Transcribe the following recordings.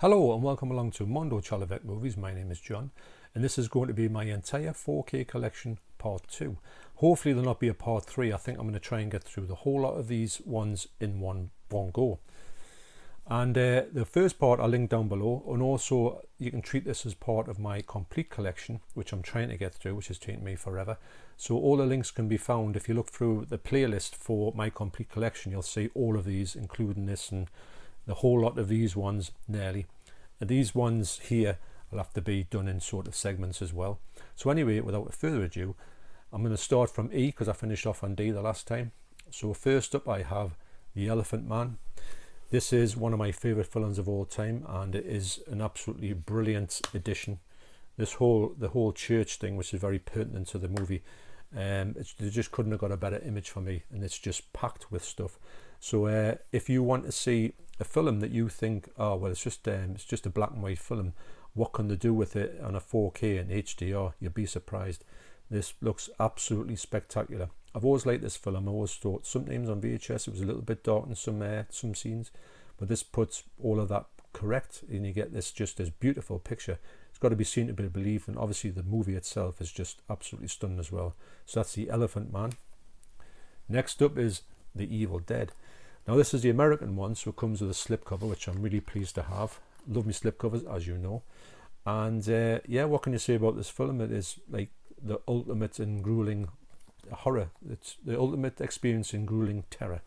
Hello and welcome along to Mondo Chelloveck Movies. My name is John and this is going to be my entire 4K collection part 2. Hopefully there'll not be a part 3. I think I'm going to try and get through the whole lot of these ones in one go. And the first part I'll link down below, and also you can treat this as part of my complete collection, which I'm trying to get through, which is taking me forever. So all the links can be found. If you look through the playlist for my complete collection, you'll see all of these, including this and the whole lot of these ones nearly. And these ones here will have to be done in sort of segments as well. So anyway, without further ado, I'm going to start from E because I finished off on D the last time. So first up I have The Elephant Man. This is one of my favourite villains of all time, and it is an absolutely brilliant addition. The whole church thing, which is very pertinent to the movie, they just couldn't have got a better image for me, and it's just packed with stuff. So if you want to see a film that you think, oh well, it's just a black and white film, what can they do with it on a 4K and HDR? You'll be surprised. This looks absolutely spectacular. I've always liked this film. I always thought sometimes on VHS it was a little bit dark in some scenes, but this puts all of that correct, and you get this beautiful picture. It's got to be seen to be believed, and obviously the movie itself is just absolutely stunning as well. So that's The Elephant Man. Next up is The Evil Dead. Now this is the American one, so it comes with a slipcover, which I'm really pleased to have. Love me slipcovers, as you know. And yeah, what can you say about this film? It is like the ultimate in grueling horror. It's the ultimate experience in grueling terror.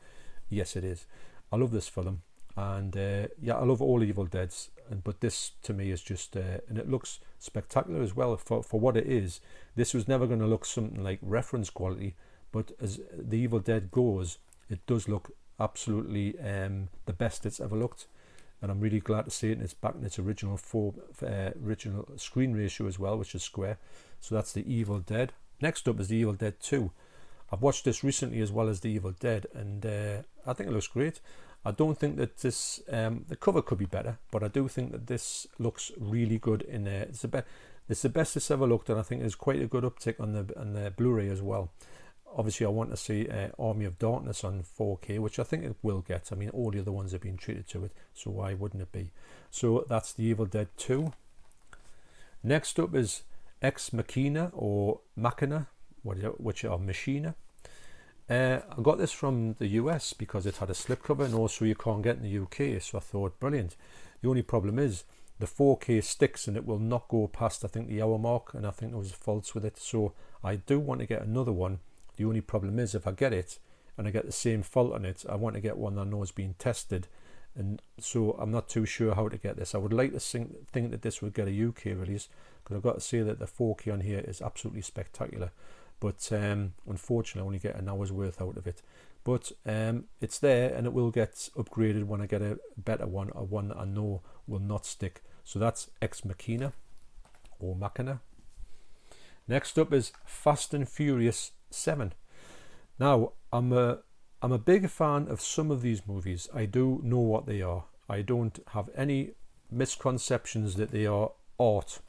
Yes, it is. I love this film, and yeah, I love all Evil Deads, but this to me is just and it looks spectacular as well for what it is. This was never going to look something like reference quality, but as the Evil Dead goes, it does look absolutely the best it's ever looked, and I'm really glad to see it. And it's back in its original original screen ratio as well, which is square. So that's The Evil Dead. Next up is The Evil Dead 2. I've watched this recently as well as The Evil Dead, and I think it looks great. I don't think that this the cover could be better, but I do think that this looks really good in there. It's the best it's ever looked, and I think there's quite a good uptick on the Blu-ray as well. Obviously I want to see Army of Darkness on 4K, which I think it will get. I mean, all the other ones have been treated to it, so why wouldn't it be? So that's The Evil Dead 2. Next up is Ex Machina, or Machina, which are Machina. I got this from the US because it had a slipcover, and also you can't get in the UK, so I thought brilliant. The only problem is the 4K sticks and it will not go past, I think, the hour mark, and I think there was faults with it, so I do want to get another one. The only problem is if I get it and I get the same fault on it, I want to get one that I know is being tested, and so I'm not too sure how to get this. I would like to think that this would get a UK release, because I've got to say that the 4K on here is absolutely spectacular, but unfortunately I only get an hour's worth out of it. But it's there, and it will get upgraded when I get a better one, or one that I know will not stick. So that's Ex Machina, or Machina. Next up is Fast and Furious 7. Now I'm a big fan of some of these movies. I do know what they are. I don't have any misconceptions that they are art.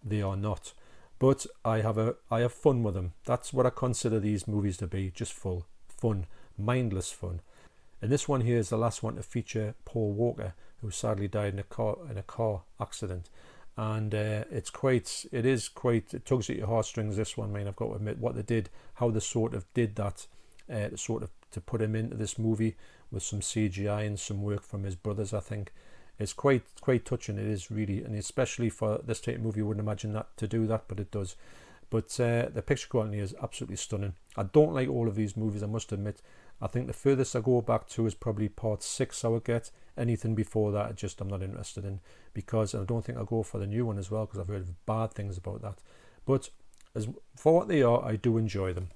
They are not. But I have fun with them. That's what I consider these movies to be, just fun, mindless fun. And this one here is the last one to feature Paul Walker, who sadly died in a car accident. And it tugs at your heartstrings, this one. I mean, I've got to admit what they did, how they sort of did that, to put him into this movie with some CGI and some work from his brothers. I think it's quite touching. It is really, and especially for this type of movie, you wouldn't imagine that to do that, but it does. But the picture quality is absolutely stunning. I don't like all of these movies, I must admit. I think the furthest I go back to is probably part 6 I would get. Anything before that, I'm not interested in, because I don't think I'll go for the new one as well, because I've heard bad things about that. But for what they are, I do enjoy them.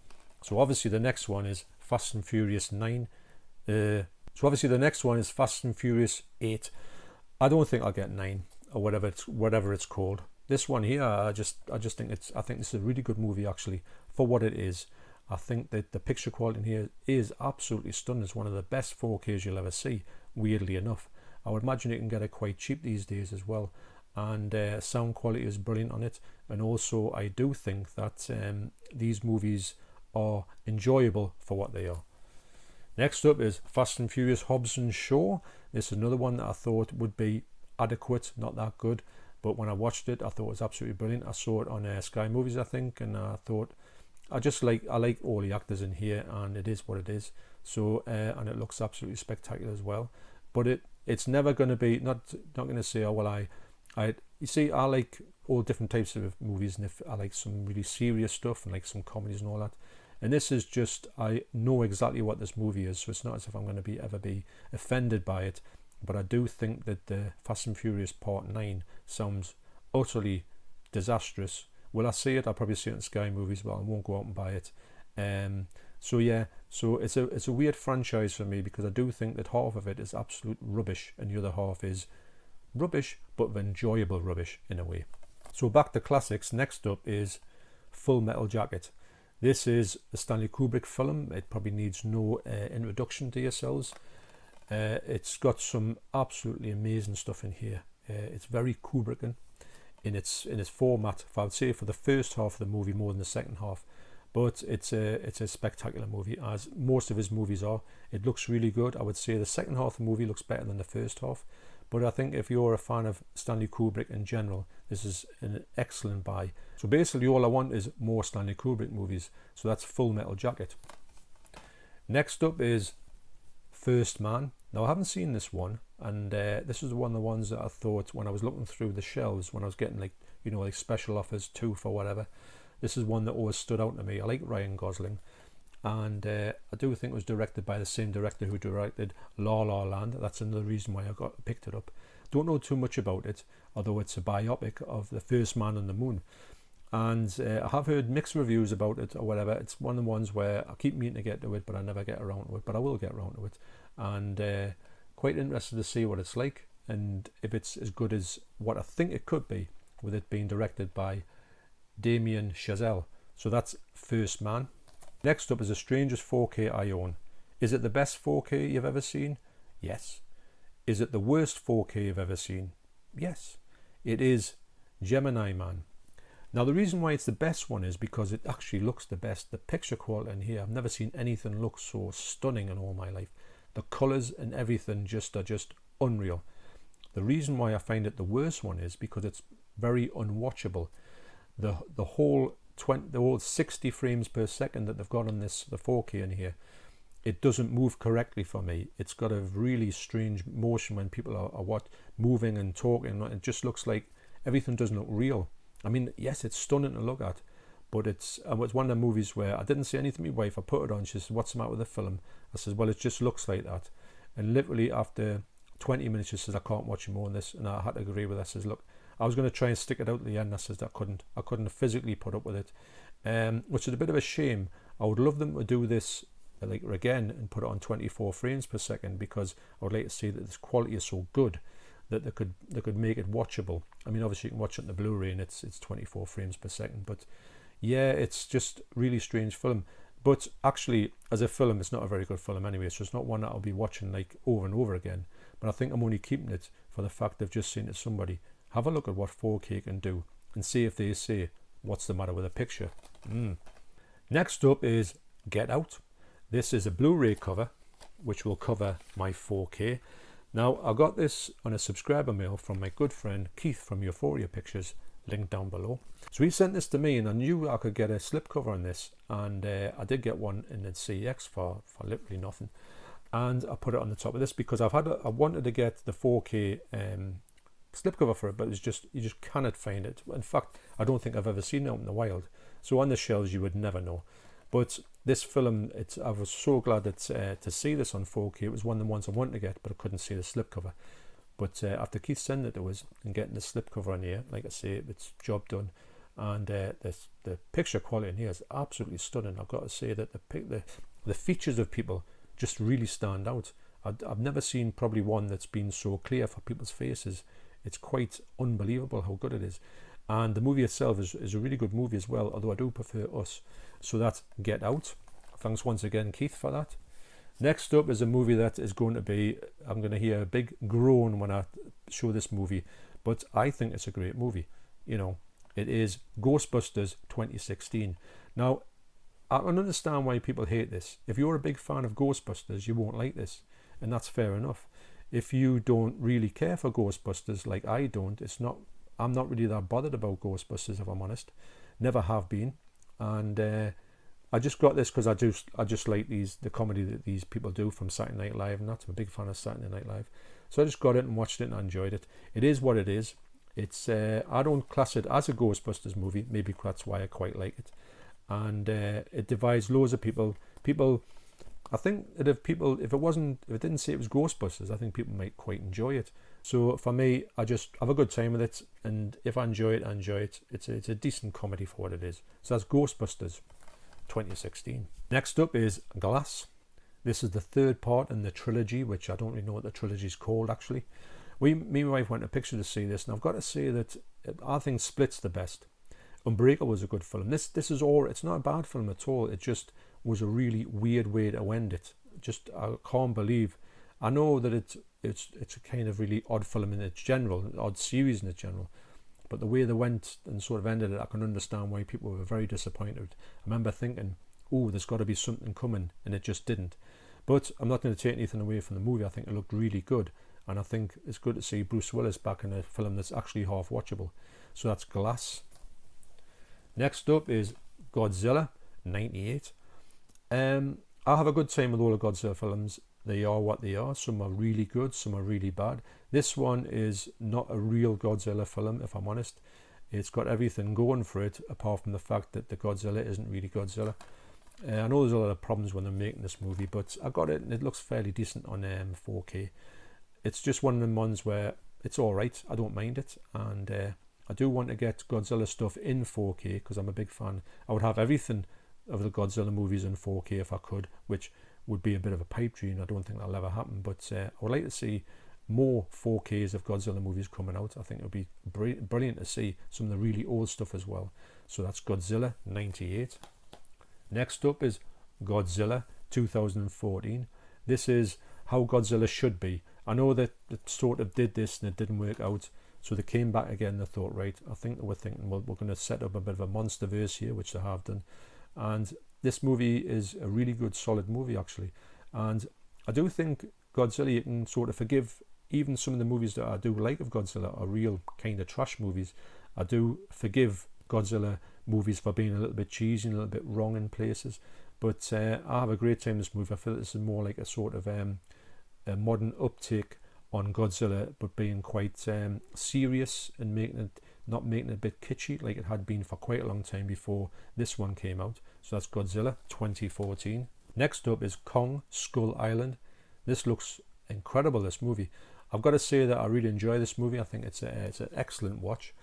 So obviously the next one is Fast and Furious 9. So obviously the next one is Fast and Furious 8. I don't think I'll get 9 or whatever it's called. This one here, I just think this is a really good movie actually for what it is. I think that the picture quality in here is absolutely stunning. It's one of the best 4Ks you'll ever see, weirdly enough. I would imagine you can get it quite cheap these days as well. And sound quality is brilliant on it. And also I do think that these movies are enjoyable for what they are. Next up is Fast and Furious Hobbs and Shaw. This is another one that I thought would be adequate, not that good. But when I watched it, I thought it was absolutely brilliant. I saw it on Sky Movies, I think, and I thought, I like all the actors in here, and it is what it is. So and it looks absolutely spectacular as well. But it's never going to be, not going to say, oh well, you see, I like all different types of movies, and if I like some really serious stuff and like some comedies and all that. And this is just, I know exactly what this movie is, so it's not as if I'm going to ever be offended by it. But I do think that the Fast and Furious Part 9 sounds utterly disastrous. Will I see it? I'll probably see it in Sky Movies, but I won't go out and buy it. So yeah, so it's a weird franchise for me, because I do think that half of it is absolute rubbish and the other half is rubbish, but enjoyable rubbish in a way. So back to classics. Next up is Full Metal Jacket. This is a Stanley Kubrick film. It probably needs no introduction to yourselves. It's got some absolutely amazing stuff in here. It's very Kubrickian in its format. I would say for the first half of the movie more than the second half, but it's a spectacular movie, as most of his movies are. It looks really good. I would say the second half of the movie looks better than the first half, but I think if you're a fan of Stanley Kubrick in general, this is an excellent buy. So basically all I want is more Stanley Kubrick movies. So that's Full Metal Jacket. Next up is First Man. Now I haven't seen this one, and this is one of the ones that I thought when I was looking through the shelves, when I was getting like special offers, 2 for whatever, this is one that always stood out to me. I like Ryan Gosling, and I do think it was directed by the same director who directed La La Land. That's another reason why I picked it up. Don't know too much about it, although it's a biopic of the first man on the moon. And I have heard mixed reviews about it or whatever. It's one of the ones where I keep meaning to get to it, but I never get around to it. But I will get around to it. And quite interested to see what it's like, and if it's as good as what I think it could be, with it being directed by Damien Chazelle. So that's First Man. Next up is The Strangest 4K I Own. Is it the best 4K you've ever seen? Yes. Is it the worst 4K you've ever seen? Yes. It is Gemini Man. Now the reason why it's the best one is because it actually looks the best. The picture quality in here, I've never seen anything look so stunning in all my life. The colours and everything are just unreal. The reason why I find it the worst one is because it's very unwatchable. The whole 60 frames per second that they've got on the 4K in here, it doesn't move correctly for me. It's got a really strange motion when people are moving and talking. It just looks like everything doesn't look real. I mean, yes, it's stunning to look at, but it's one of the movies where I didn't say anything to my wife. I put it on. She said, "What's the matter with the film?" I said, "Well, it just looks like that." And literally after 20 minutes, she says, "I can't watch more on this." And I had to agree with her. I says, "Look, I was going to try and stick it out to the end." I says, I couldn't physically put up with it, which is a bit of a shame. I would love them to do this like again and put it on 24 frames per second, because I would like to see that this quality is so good that they could make it watchable. I mean, obviously you can watch it on the Blu-ray and it's 24 frames per second, but yeah, it's just really strange film. But actually, as a film, it's not a very good film anyway, so it's not one that I'll be watching like over and over again. But I think I'm only keeping it for the fact I've just seen it to somebody. Have a look at what 4K can do and see if they say, what's the matter with a picture? Next up is Get Out. This is a Blu-ray cover, which will cover my 4K. Now, I got this on a subscriber mail from my good friend Keith from Euphoria Pictures, linked down below. So he sent this to me, and I knew I could get a slipcover on this, and I did get one in the CX for literally nothing. And I put it on the top of this because I wanted to get the 4K slipcover for it, but you just cannot find it. In fact, I don't think I've ever seen it out in the wild. So on the shelves, you would never know. But this film, I was so glad that to see this on 4K. It was one of the ones I wanted to get, but I couldn't see the slipcover. But after Keith sending it to us and getting the slipcover on here, like I say, it's job done. And the picture quality in here is absolutely stunning. I've got to say that the features of people just really stand out. I've never seen probably one that's been so clear for people's faces. It's quite unbelievable how good it is. And the movie itself is a really good movie as well, although I do prefer Us. So that's Get Out. Thanks once again, Keith, for that. Next up is a movie that is going to be, I'm going to hear a big groan when I show this movie, but I think it's a great movie. You know, it is Ghostbusters 2016. Now, I can understand why people hate this. If you're a big fan of Ghostbusters, you won't like this, and that's fair enough. if you don't really care for Ghostbusters like I don't, I'm not really that bothered about Ghostbusters, if I'm honest. Never have been. And I just got this because I just like the comedy that these people do from Saturday Night Live, and that's, I'm a big fan of Saturday Night Live. So I just got it and watched it and I enjoyed it. It is what it is. It's I don't class it as a Ghostbusters movie. Maybe that's why I quite like it. And it divides loads of people. I think that if it didn't say it was Ghostbusters, I think people might quite enjoy it. So for me, I just have a good time with it, and if I enjoy it, I enjoy it. It's a decent comedy for what it is. So that's Ghostbusters 2016. Next up is Glass. This is the third part in the trilogy, which I don't really know what the trilogy is called actually. Me and my wife went to picture to see this, and I've got to say that I think Split's the best. Unbreakable was a good film. This is all. It's not a bad film at all. It just was a really weird way to end it. Just I can't believe. I know that it's a kind of really odd film in its general, odd series in its general, but the way they went and sort of ended it, I can understand why people were very disappointed. I remember thinking, oh, there's got to be something coming, and it just didn't. But I'm not going to take anything away from the movie. I think it looked really good, and I think it's good to see Bruce Willis back in a film that's actually half watchable. So that's Glass. Next up is Godzilla 98. I have a good time with all the Godzilla films. They are what they are. Some are really good, some are really bad. This one is not a real Godzilla film, if I'm honest. It's got everything going for it, apart from the fact that the Godzilla isn't really Godzilla. I know there's a lot of problems when they're making this movie, but I got it and it looks fairly decent on 4K. It's just one of them ones where it's alright, I don't mind it, and I do want to get Godzilla stuff in 4K because I'm a big fan. I would have everything of the Godzilla movies in 4K if I could, which would be a bit of a pipe dream. I don't think that'll ever happen, but I would like to see more 4Ks of Godzilla movies coming out. I think it would be brilliant to see some of the really old stuff as well. So that's Godzilla 98. Next up is Godzilla 2014. This is how Godzilla should be. I know that it sort of did this and it didn't work out, so they came back again and they thought, right, I think they were thinking, well, we're going to set up a bit of a monster verse here, which they have done. And this movie is a really good, solid movie, actually. And I do think Godzilla, you can sort of forgive even some of the movies that I do like of Godzilla are real kind of trash movies. I do forgive Godzilla movies for being a little bit cheesy and a little bit wrong in places. But I have a great time in this movie. I feel this is more like a sort of a modern uptake on Godzilla, but being quite serious and not making it a bit kitschy like it had been for quite a long time before this one came out. So that's Godzilla 2014. Next up is Kong Skull Island. This looks incredible, this movie. I've got to say that I really enjoy this movie. I think it's an excellent watch.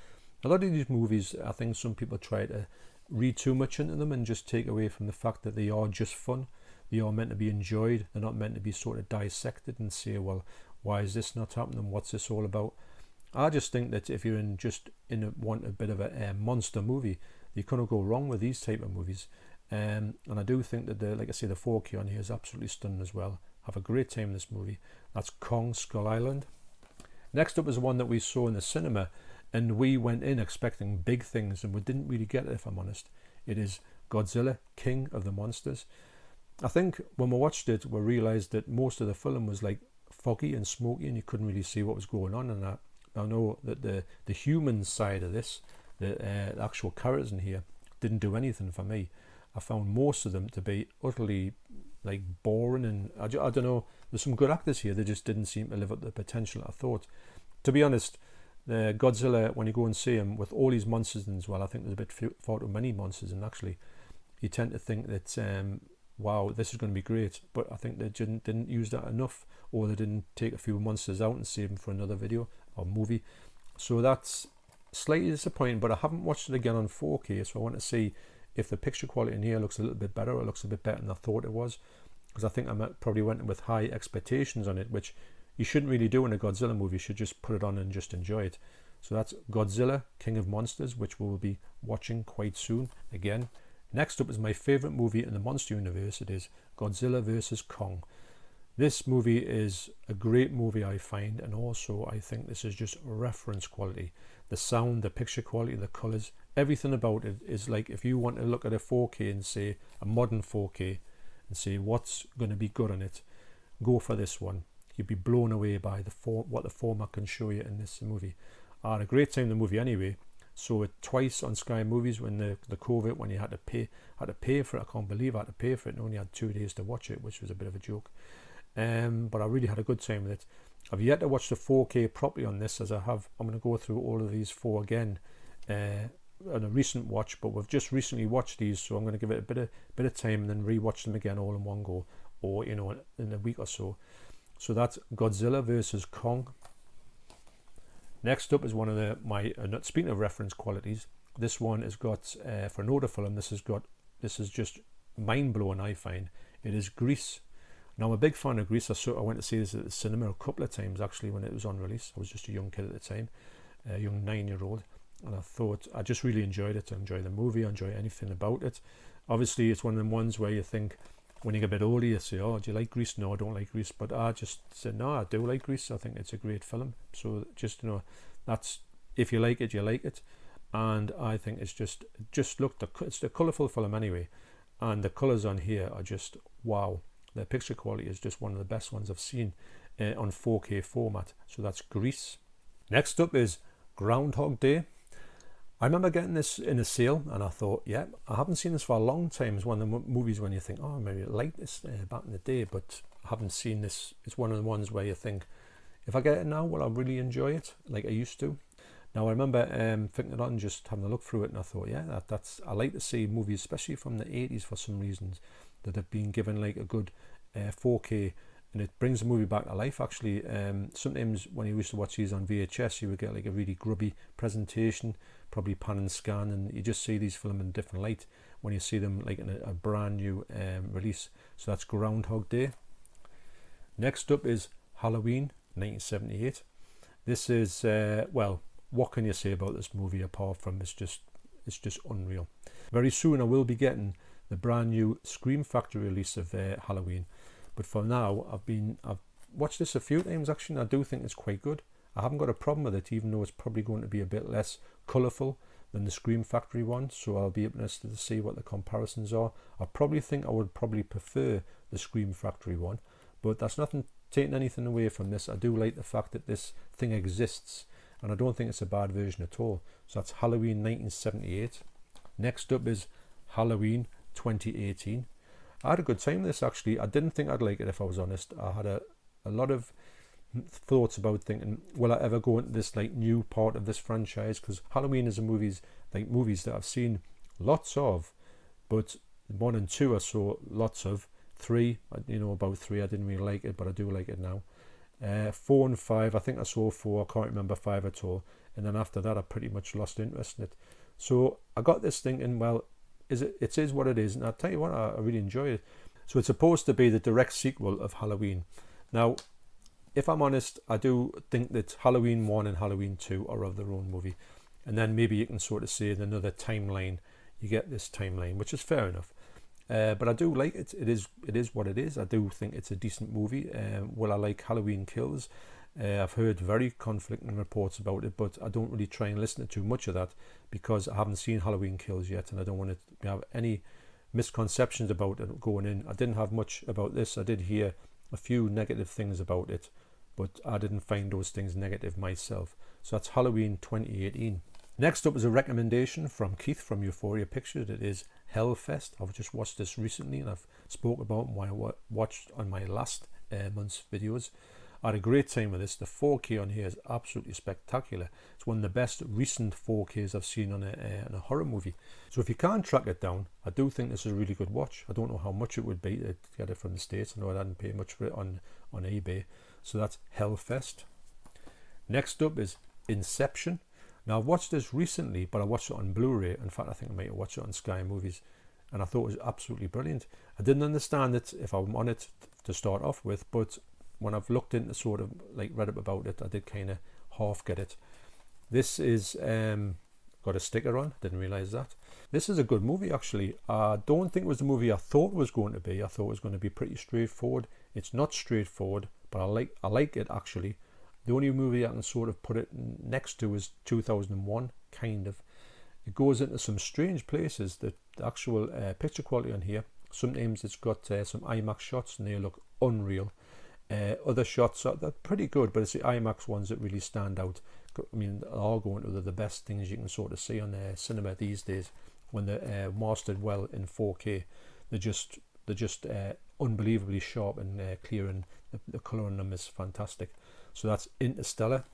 A lot of these movies, I think some people try to read too much into them and just take away from the fact that they are just fun. They are meant to be enjoyed. They're not meant to be sort of dissected and say, well, why is this not happening? What's this all about? I just think that if you're want a bit of a monster movie, you couldn't go wrong with these type of movies. And I do think that like I say, the 4K on here is absolutely stunning as well. Have a great time in this movie. That's Kong Skull Island. Next up is one that we saw in the cinema, and we went in expecting big things, and we didn't really get it, if I'm honest. It is Godzilla, King of the Monsters. I think when we watched it, we realised that most of the film was like foggy and smoky, and you couldn't really see what was going on. And I know that the human side of this, the actual characters in here, didn't do anything for me. I found most of them to be utterly like boring, and I don't know, there's some good actors here, they just didn't seem to live up to the potential I thought. To be honest, the Godzilla, when you go and see him with all these monsters as well, I think there's a bit far too many monsters, and actually you tend to think that wow, this is going to be great, but I think they didn't use that enough, or they didn't take a few monsters out and save them for another video or movie. So that's slightly disappointing, but I haven't watched it again on 4K, so I want to see if the picture quality in here looks a little bit better, or it looks a bit better than I thought it was, because I think I probably went in with high expectations on it, which you shouldn't really do in a Godzilla movie. You should just put it on and just enjoy it. So that's Godzilla, King of Monsters, which we will be watching quite soon again. Next up is my favourite movie in the monster universe. It is Godzilla vs. Kong. This movie is a great movie, I find, and also I think this is just reference quality. The sound, the picture quality, the colours, everything about it is like, if you want to look at a 4K and say a modern 4K and say what's going to be good on it, go for this one. you'd be blown away by what the format can show you in this movie. I had a great time in the movie anyway. Saw it twice on Sky Movies when the COVID, when you had to pay for it. I can't believe I had to pay for it and only had 2 days to watch it, which was a bit of a joke. But I really had a good time with it. I've yet to watch the 4K properly on this, as I have. I'm going to go through all of these 4 again on a recent watch, but we've just recently watched these, so I'm going to give it a bit of time and then re-watch them again all in one go, or in a week or so. So that's Godzilla versus Kong. Next up is one of speaking of reference qualities, this one has got, for an older film, this is just mind-blowing, I find. It is Grease. Now, I'm a big fan of Grease. I went to see this at the cinema a couple of times, actually, when it was on release. I was just a young kid at the time, a young 9-year-old, and I thought, I just really enjoyed it. I enjoyed the movie, I enjoy anything about it. Obviously, it's one of them ones where you think, when you get a bit older, you say, oh, do you like Grease? No, I don't like Grease. But I just said, no, I do like Grease. I think it's a great film. So just, that's, if you like it, you like it. And I think it's just it's a colourful film anyway. And the colours on here are just, wow. The picture quality is just one of the best ones I've seen on 4K format. So that's Grease. Next up is Groundhog Day. I remember getting this in a sale and I thought, yeah, I haven't seen this for a long time. It's one of the movies when you think, oh, maybe I liked this back in the day, but I haven't seen this. It's one of the ones where you think, if I get it now, will I really enjoy it like I used to? Now, I remember thinking it on, just having a look through it, and I thought, yeah, I like to see movies, especially from the 80s for some reasons, that have been given like a good 4K, and it brings the movie back to life, actually. Sometimes when you used to watch these on VHS, you would get like a really grubby presentation, probably pan and scan, and you just see these films in a different light when you see them like in a brand new release. So that's Groundhog Day. Next up is Halloween, 1978. This is, well, what can you say about this movie apart from it's just unreal. Very soon I will be getting the brand new Scream Factory release of Halloween, but for now I've watched this a few times actually, and I do think it's quite good. I haven't got a problem with it, even though it's probably going to be a bit less colourful than the Scream Factory one, so I'll be interested to see what the comparisons are. I probably think I would probably prefer the Scream Factory one, but that's nothing taking anything away from this. I do like the fact that this thing exists, and I don't think it's a bad version at all. So that's Halloween 1978. Next up is Halloween 2018. I had a good time with this actually. I didn't think I'd like it, if I was honest. I had a lot of thoughts about thinking, will I ever go into this like new part of this franchise? Because Halloween is movies that I've seen lots of, but 1 and 2 I saw lots of. 3, about 3 I didn't really like it, but I do like it now. 4 and 5, I think I saw 4, I can't remember 5 at all, and then after that I pretty much lost interest in it. So I got this thinking, well, it is what it is, and I'll tell you what, I really enjoy it. So it's supposed to be the direct sequel of Halloween. Now, if I'm honest, I do think that Halloween 1 and Halloween 2 are of their own movie, and then maybe you can sort of say in another timeline you get this timeline, which is fair enough. But I do like it. It is what it is. I do think it's a decent movie. Will I like Halloween Kills? I've heard very conflicting reports about it, but I don't really try and listen to too much of that because I haven't seen Halloween Kills yet, and I don't want to have any misconceptions about it going in. I didn't have much about this. I did hear a few negative things about it, but I didn't find those things negative myself. So that's Halloween 2018. Next up is a recommendation from Keith from Euphoria Pictures. It is Hellfest. I've just watched this recently, and I've spoke about what I watched on my last month's videos. I had a great time with this. The 4K on here is absolutely spectacular. It's one of the best recent 4Ks I've seen on a horror movie. So if you can't track it down, I do think this is a really good watch. I don't know how much it would be to get it from the States. I know I didn't pay much for it on eBay. So that's Hellfest. Next up is Inception. Now, I've watched this recently, but I watched it on Blu-ray. In fact, I think I might have watched it on Sky Movies, and I thought it was absolutely brilliant. I didn't understand it if I'm on it to start off with, but when I've looked into sort of like read up about it, I did kind of half get it. This is got a sticker on. Didn't realize that. This is a good movie actually. I don't think it was the movie I thought it was going to be. I thought it was going to be pretty straightforward. It's not straightforward, but I like it actually. The only movie I can sort of put it next to is 2001, kind of. It goes into some strange places. The actual picture quality on here, sometimes it's got some IMAX shots and they look unreal. Other shots are they're pretty good, but it's the IMAX ones that really stand out. I mean, they're all going to the best things you can sort of see on cinema these days. When they're mastered well in 4K, they're just unbelievably sharp and clear, and the colour on them is fantastic. So that's Interstellar.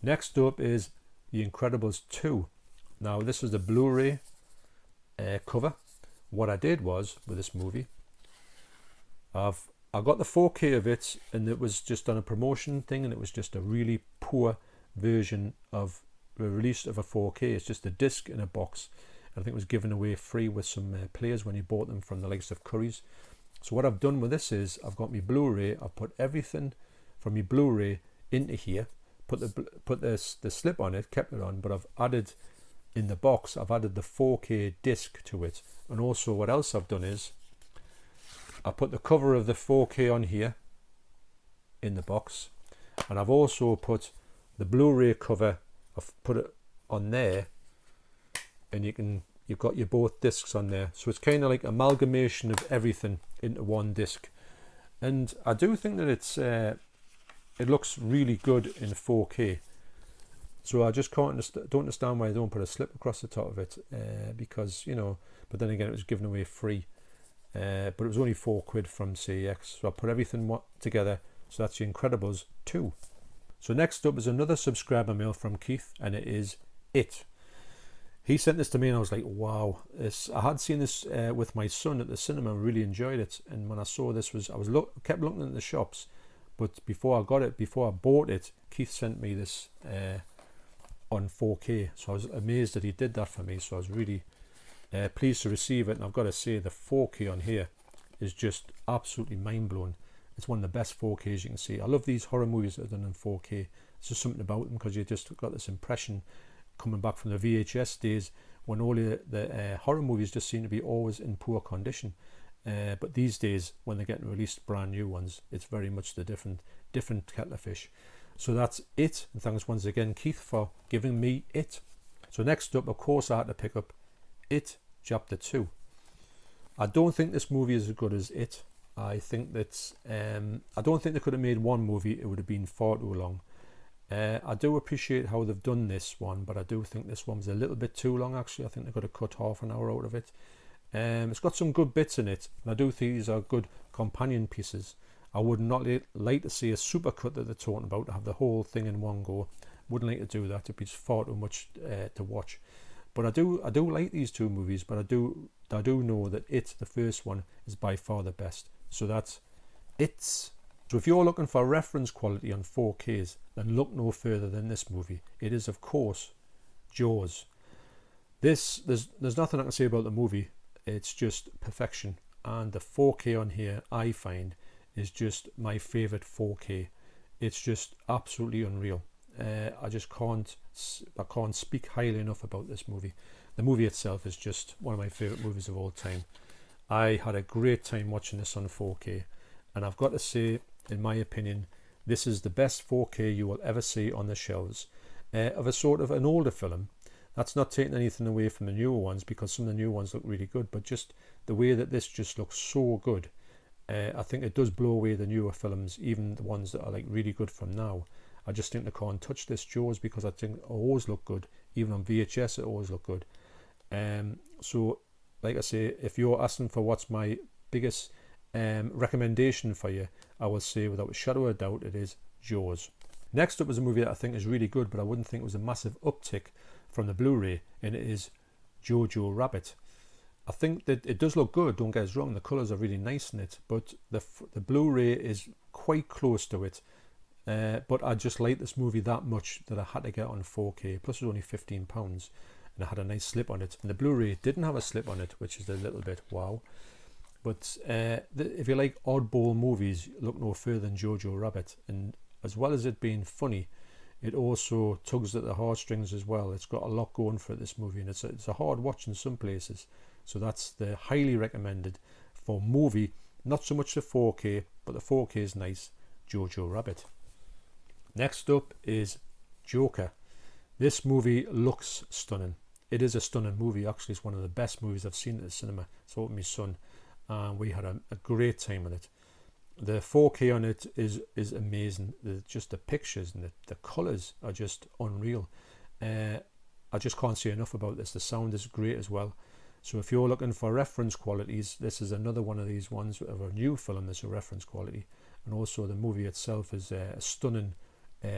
Next up is The Incredibles 2. Now this is the Blu-ray cover. What I did was with this movie, I got the 4K of it, and it was just on a promotion thing, and it was just a really poor version of the release of a 4K. It's just a disc in a box. I think it was given away free with some players when you bought them from the likes of Curry's. So what I've done with this is I've got my Blu-ray. I've put everything from my Blu-ray into here. Put the slip on it, kept it on, but I've added in the box. I've added the 4K disc to it, and also what else I've done is I put the cover of the 4K on here in the box, and I've also put the Blu-ray cover. I've put it on there, and you've got your both discs on there, so it's kind of like amalgamation of everything into one disc. And I do think that it looks really good in 4K. So I just don't understand why I don't put a slip across the top of it, because but then again, it was given away free. But it was only £4 from CEX, so I put everything together. So that's The Incredibles 2. So next up is another subscriber mail from Keith, and it is It. He sent this to me, and I was like, wow. I had seen this with my son at the cinema and really enjoyed it. And when I saw this, kept looking at the shops, but before I bought it, Keith sent me this on 4K. So I was amazed that he did that for me. So I was really pleased to receive it, and I've got to say the 4K on here is just absolutely mind-blowing. It's one of the best 4Ks you can see. I love these horror movies that are done in 4K. It's just something about them, because you just got this impression coming back from the VHS days when all the horror movies just seem to be always in poor condition. But these days, when they're getting released brand new ones, it's very much the different kettle of fish. So that's It, and thanks once again, Keith, for giving me It. So next up, of course, I had to pick up It Chapter 2. I don't think this movie is as good as It. I think that I don't think they could have made one movie. It would have been far too long. I do appreciate how they've done this one, but I do think this one was a little bit too long, actually. I think they could have cut half an hour out of it. It's got some good bits in it, and I do think these are good companion pieces. I would not like to see a supercut that they're talking about, to have the whole thing in one go. Wouldn't like to do that. It'd be far too much to watch. But I do like these two movies, but I do know that It, the first one, is by far the best. So that's It. So if you're looking for reference quality on 4Ks, then look no further than this movie. It is, of course, Jaws. There's nothing I can say about the movie. It's just perfection. And the 4K on here, I find, is just my favourite 4K. It's just absolutely unreal. I can't speak highly enough about this movie. The movie itself is just one of my favourite movies of all time. I had a great time watching this on 4K, and I've got to say, in my opinion, this is the best 4K you will ever see on the shelves of a sort of an older film. That's not taking anything away from the newer ones, because some of the new ones look really good, but just the way that this just looks so good. I think it does blow away the newer films, even the ones that are like really good from now. I just think they can't touch this Jaws, because I think it always look good. Even on VHS, it always look good. So, like I say, if you're asking for what's my biggest recommendation for you, I will say without a shadow of a doubt, it is Jaws. Next up is a movie that I think is really good, but I wouldn't think it was a massive uptick from the Blu-ray, and it is Jojo Rabbit. I think that it does look good, don't get us wrong, the colours are really nice in it, but the Blu-ray is quite close to it. But I just like this movie that much that I had to get on 4K, plus it was only £15, and I had a nice slip on it. And the Blu-ray didn't have a slip on it, which is a little bit wow. But if you like oddball movies, look no further than Jojo Rabbit. And as well as it being funny, it also tugs at the heartstrings as well. It's got a lot going for it, this movie, and it's a hard watch in some places. So that's the highly recommended for movie, not so much the 4K, but the 4K is nice, Jojo Rabbit. Next up is Joker. This movie looks stunning. It is a stunning movie. Actually, it's one of the best movies I've seen at the cinema. I saw it with my son, and we had a great time with it. The 4K on it is amazing. Just the pictures and the colours are just unreal. I just can't say enough about this. The sound is great as well. So if you're looking for reference qualities, this is another one of these ones of a new film that's a reference quality. And also the movie itself is a stunning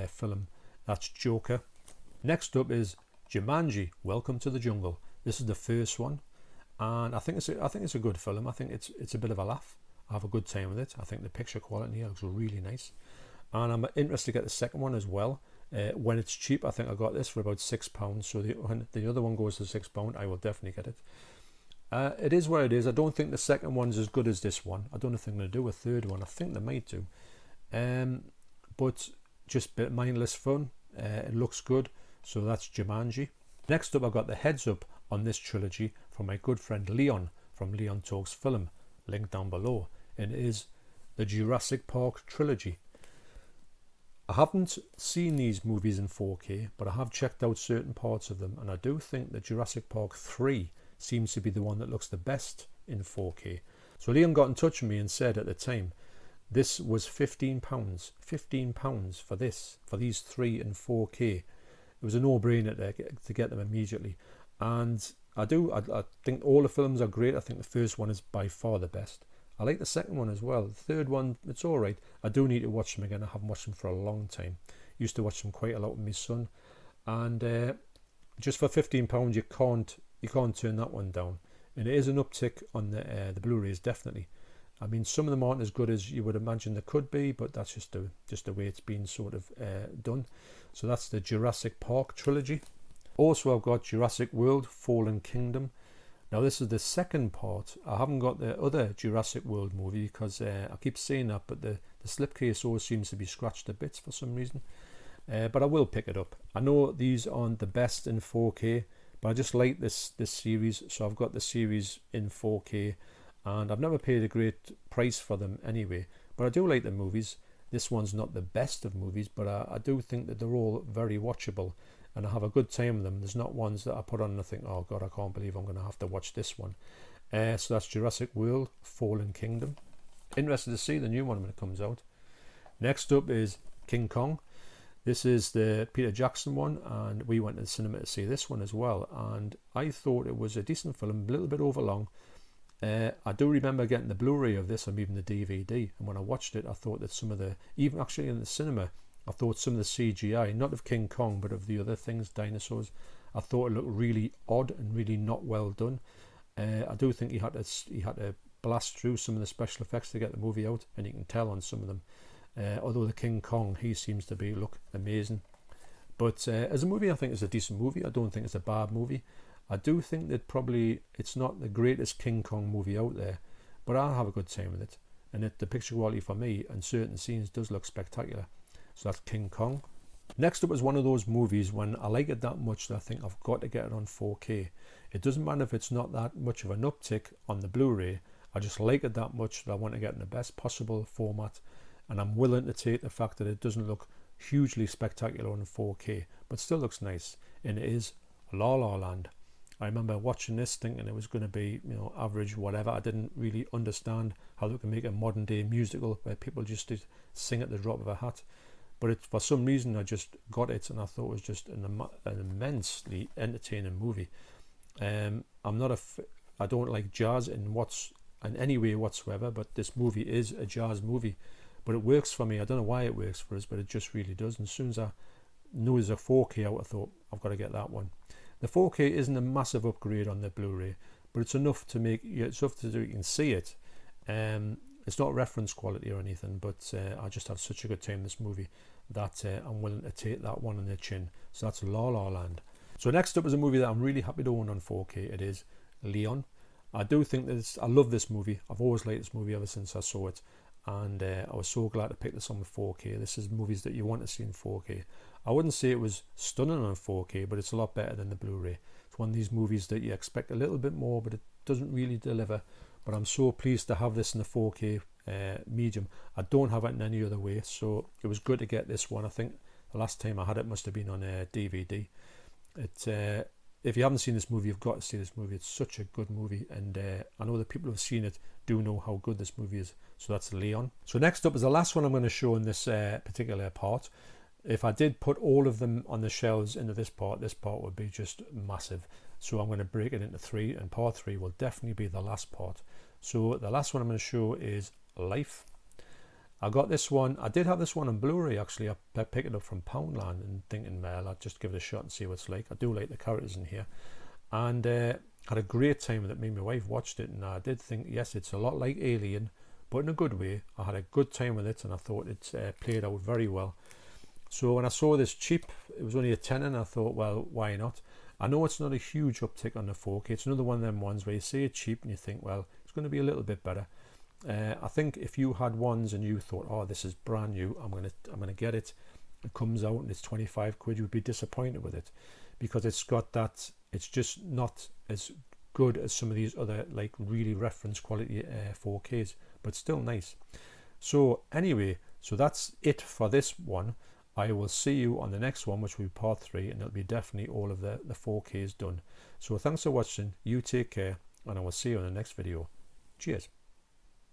film. That's Joker. Next up is Jumanji, Welcome to the Jungle. This is the first one, and I think it's a good film. I think it's a bit of a laugh. I have a good time with it. I think the picture quality looks really nice, and I'm interested to get the second one as well. When it's cheap, I think I got this for about £6. So when the other one goes to £6, I will definitely get it. It is what it is. I don't think the second one's as good as this one. I don't know if they're going to do a third one. I think they might do, but just a bit mindless fun. It looks good. So that's Jumanji. Next up, I've got the heads up on this trilogy from my good friend Leon from Leon Talks Film, link down below, and it is the Jurassic Park trilogy. I haven't seen these movies in 4K, but I have checked out certain parts of them, and I do think that Jurassic Park 3 seems to be the one that looks the best in 4K. So Leon got in touch with me and said at the time, this was £15. £15 for these three in 4K. It was a no-brainer to get them immediately. And I think all the films are great. I think the first one is by far the best. I like the second one as well. The third one, it's all right. I do need to watch them again. I haven't watched them for a long time. Used to watch them quite a lot with my son. And just for £15, you can't turn that one down. And it is an uptick on the Blu-rays, definitely. I mean, some of them aren't as good as you would imagine they could be, but that's just the way it's been sort of done. So that's the Jurassic Park trilogy. Also, I've got Jurassic World Fallen Kingdom. Now, this is the second part. I haven't got the other Jurassic World movie because I keep saying that, but the slipcase always seems to be scratched to bits for some reason. But I will pick it up. I know these aren't the best in 4K, but I just like this series, so I've got the series in 4K. And I've never paid a great price for them anyway. But I do like the movies. This one's not the best of movies, but I do think that they're all very watchable. And I have a good time with them. There's not ones that I put on and I think, oh God, I can't believe I'm going to have to watch this one. So that's Jurassic World Fallen Kingdom. Interested to see the new one when it comes out. Next up is King Kong. This is the Peter Jackson one, and we went to the cinema to see this one as well. And I thought it was a decent film, a little bit overlong. I do remember getting the Blu-ray of this and even the DVD, and when I watched it I thought that some of the, even actually in the cinema, I thought some of the CGI, not of King Kong but of the other things, dinosaurs, I thought it looked really odd and really not well done. I do think he had to blast through some of the special effects to get the movie out, and you can tell on some of them. Although the King Kong, he seems to look amazing. But as a movie, I think it's a decent movie. I don't think it's a bad movie. I do think that probably it's not the greatest King Kong movie out there, but I'll have a good time with it. And the picture quality for me and certain scenes does look spectacular. So that's King Kong. Next up is one of those movies when I like it that much that I think I've got to get it on 4K. It doesn't matter if it's not that much of an uptick on the Blu-ray. I just like it that much that I want to get in the best possible format. And I'm willing to take the fact that it doesn't look hugely spectacular on 4K, but still looks nice. And it is La La Land. I remember watching this thinking it was going to be, average, whatever. I didn't really understand how they can make a modern day musical where people just sing at the drop of a hat. But for some reason I just got it, and I thought it was just an immensely entertaining movie. I don't like jazz in any way whatsoever, but this movie is a jazz movie. But it works for me. I don't know why it works for us, but it just really does. And as soon as I knew there's a 4K out, I thought I've got to get that one. The 4K isn't a massive upgrade on the Blu-ray, but it's enough to you can see it. It's not reference quality or anything, but I just had such a good time in this movie that I'm willing to take that one on the chin. So that's La La Land. So next up is a movie that I'm really happy to own on 4K. It is Leon. I do think that I love this movie. I've always liked this movie ever since I saw it. And I was so glad to pick this on with 4K. This is movies that you want to see in 4K. I wouldn't say it was stunning on 4K, but it's a lot better than the Blu-ray. It's one of these movies that you expect a little bit more, but it doesn't really deliver. But I'm so pleased to have this in the 4K medium. I don't have it in any other way, so it was good to get this one. I think the last time I had it must have been on DVD. It if you haven't seen this movie, you've got to see this movie. It's such a good movie, and I know the people who have seen it do know how good this movie is. So that's Leon. So next up is the last one I'm going to show in this particular part. If I did put all of them on the shelves into this part would be just massive. So I'm going to break it into 3, and part 3 will definitely be the last part. So the last one I'm going to show is Life. I got this one. I did have this one on Blu-ray actually. I picked it up from Poundland and thinking, well, I'll just give it a shot and see what it's like. I do like the characters in here, and had a great time with it. Me and my wife watched it, and I did think, yes, it's a lot like Alien, but in a good way. I had a good time with it, and I thought it played out very well. So when I saw this cheap, it was only a tenner, and I thought, well, why not? I know it's not a huge uptick on the 4K. It's another one of them ones where you see it cheap and you think, well, it's going to be a little bit better. I think if you had ones and you thought, oh, this is brand new, I'm gonna get it. It comes out and it's 25 quid. You'd be disappointed with it, because it's got that. It's just not as good as some of these other like really reference quality 4Ks, but still nice. So anyway, so that's it for this one. I will see you on the next one, which will be part 3, and it'll be definitely all of the 4Ks done. So thanks for watching. You take care, and I will see you in the next video. Cheers.